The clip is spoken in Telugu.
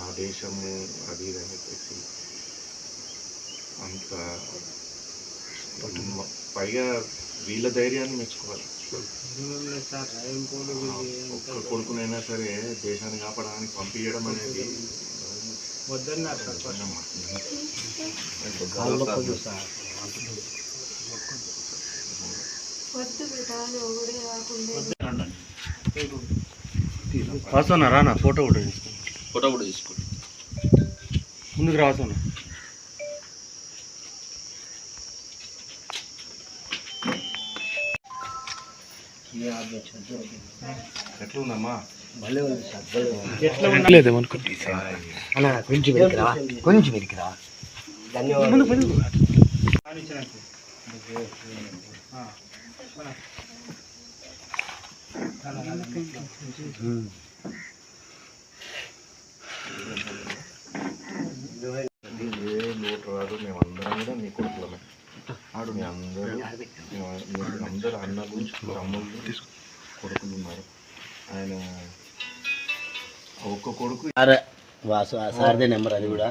నా దేశము అది ఇది అని చెప్పేసి అంత పైగా వీళ్ళ ధైర్యాన్ని మెచ్చుకోవాలి. ఒక్క కొడుకునైనా సరే దేశాన్ని కాపాడడానికి పంపించడం అనేది రానా ఫోటో కూడా తీసుకోండి ముందుకు రావచ్చా. ఎట్లుందమ్మా కొంచెం వెనక్కిరా. ఏ లోటు రాదు. మేమందరం కూడా మీ కొడుకులమే. మీ అందరూ అన్నలు తమ్ముళ్ళు కొడుకులు ఉన్నారు. ఆయన ఒక్క కొడుకు వాసు సార్దే నెంబర్ అది కూడా